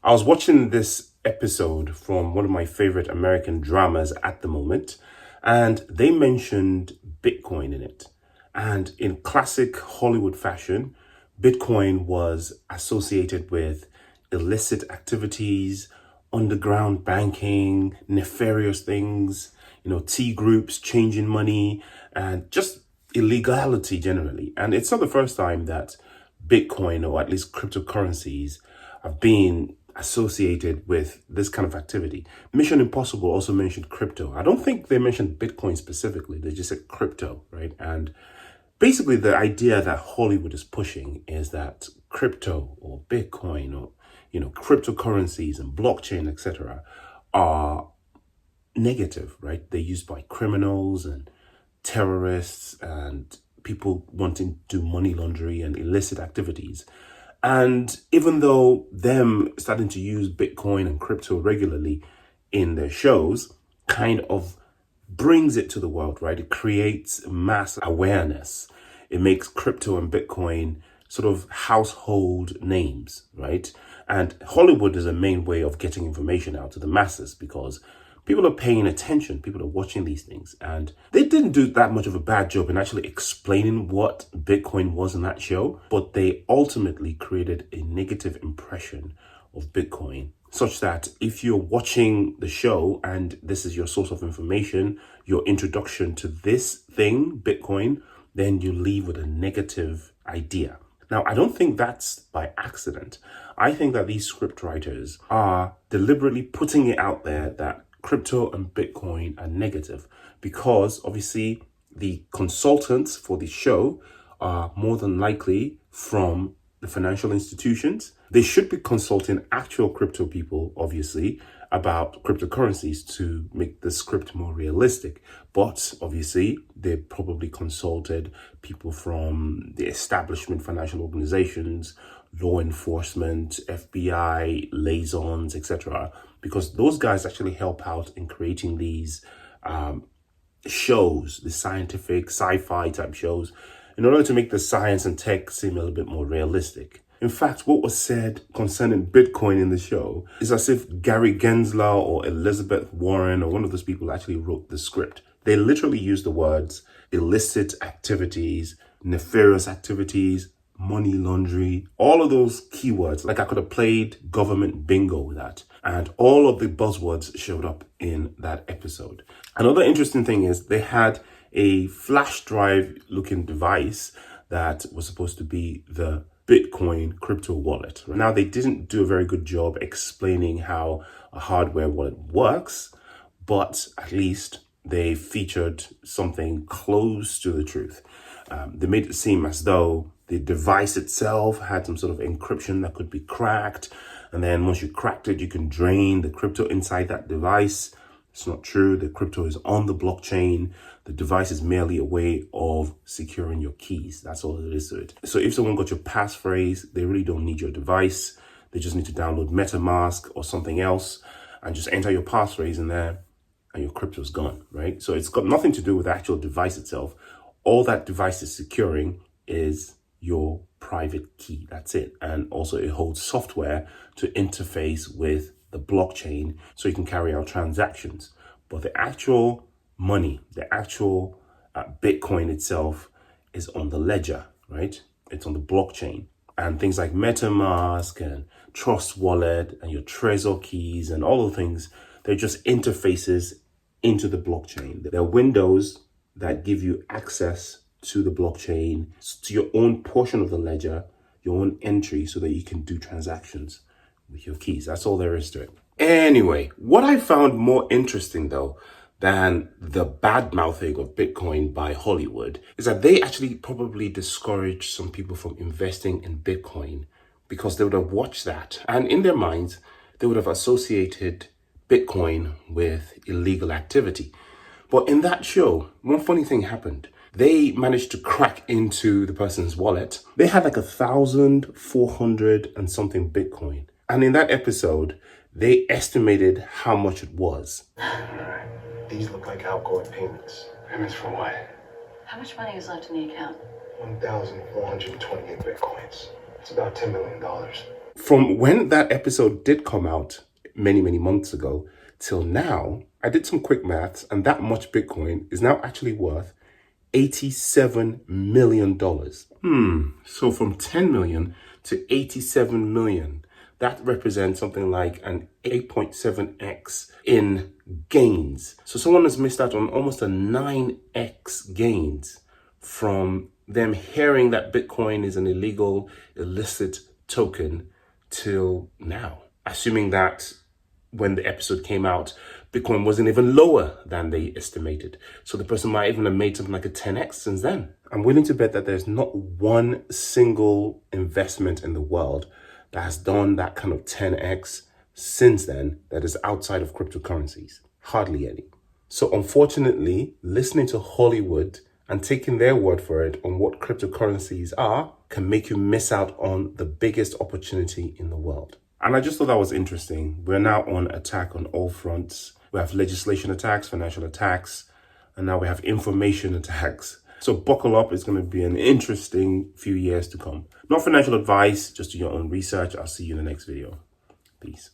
I was watching this episode from one of my favorite American dramas at the moment, and they mentioned Bitcoin in it. And in classic Hollywood fashion, Bitcoin was associated with illicit activities, underground banking, nefarious things, T groups changing money, and just illegality generally. And it's not the first time that Bitcoin, or at least cryptocurrencies, have been associated with this kind of activity. Mission Impossible also mentioned crypto. I don't think they mentioned Bitcoin specifically. They just said crypto, right? And basically the idea that Hollywood is pushing is that crypto or Bitcoin or cryptocurrencies and blockchain, etc., are negative, right? They're used by criminals and terrorists and people wanting to do money laundering and illicit activities. And even though them starting to use Bitcoin and crypto regularly in their shows kind of brings it to the world, right? It creates mass awareness. It makes crypto and Bitcoin sort of household names, right? And Hollywood is a main way of getting information out to the masses because people are paying attention, people are watching these things. And they didn't do that much of a bad job in actually explaining what Bitcoin was in that show, but they ultimately created a negative impression of Bitcoin, such that if you're watching the show and this is your source of information, your introduction to this thing, Bitcoin, then you leave with a negative idea. Now, I don't think that's by accident. I think that these script writers are deliberately putting it out there that crypto and Bitcoin are negative because obviously the consultants for the show are more than likely from the financial institutions. They should be consulting actual crypto people, obviously, about cryptocurrencies to make the script more realistic. But obviously, they probably consulted people from the establishment financial organizations, law enforcement, FBI, liaisons, etc., because those guys actually help out in creating these shows, the scientific sci-fi type shows, in order to make the science and tech seem a little bit more realistic. In fact, what was said concerning Bitcoin in the show is as if Gary Gensler or Elizabeth Warren or one of those people actually wrote the script. They literally used the words illicit activities, nefarious activities, money laundering, all of those keywords. Like I could have played government bingo with that. And all of the buzzwords showed up in that episode. Another interesting thing is they had a flash drive looking device that was supposed to be the Bitcoin crypto wallet. Now, they didn't do a very good job explaining how a hardware wallet works, but at least they featured something close to the truth. They made it seem as though the device itself had some sort of encryption that could be cracked. And then once you cracked it, you can drain the crypto inside that device. It's not true. The crypto is on the blockchain. The device is merely a way of securing your keys. That's all it is to it. So if someone got your passphrase, they really don't need your device. They just need to download MetaMask or something else and just enter your passphrase in there and your crypto's gone, right? So it's got nothing to do with the actual device itself. All that device is securing is your private key. That's it. And also it holds software to interface with the blockchain so you can carry out transactions. But the actual money, the actual Bitcoin itself is on the ledger, right? It's on the blockchain. And things like MetaMask and Trust Wallet and your Trezor keys and all the things, they're just interfaces into the blockchain. They're windows that give you access to the blockchain, to your own portion of the ledger, your own entry, so that you can do transactions with your keys. That's all there is to it. Anyway, what I found more interesting though than the bad mouthing of Bitcoin by Hollywood is that they actually probably discouraged some people from investing in Bitcoin because they would have watched that and in their minds, they would have associated Bitcoin with illegal activity. But in that show, one funny thing happened. They managed to crack into the person's wallet. They had like 1,400 and something Bitcoin. And in that episode, they estimated how much it was. Alright, these look like outgoing payments. Payments for what? How much money is left in the account? 1,428 Bitcoins. It's about $10 million. From when that episode did come out many, many months ago till now, I did some quick maths, and that much Bitcoin is now actually worth $87 million. So from 10 million to 87 million, that represents something like an 8.7x in gains. So someone has missed out on almost a 9x gains from them hearing that Bitcoin is an illegal, illicit token till now. Assuming that when the episode came out, Bitcoin wasn't even lower than they estimated. So the person might even have made something like a 10x since then. I'm willing to bet that there's not one single investment in the world that has done that kind of 10x since then that is outside of cryptocurrencies. Hardly any. So unfortunately, listening to Hollywood and taking their word for it on what cryptocurrencies are can make you miss out on the biggest opportunity in the world. And I just thought that was interesting. We're now on attack on all fronts. We have legislation attacks, financial attacks, and now we have information attacks. So buckle up. It's going to be an interesting few years to come. Not financial advice, just do your own research. I'll see you in the next video. Peace.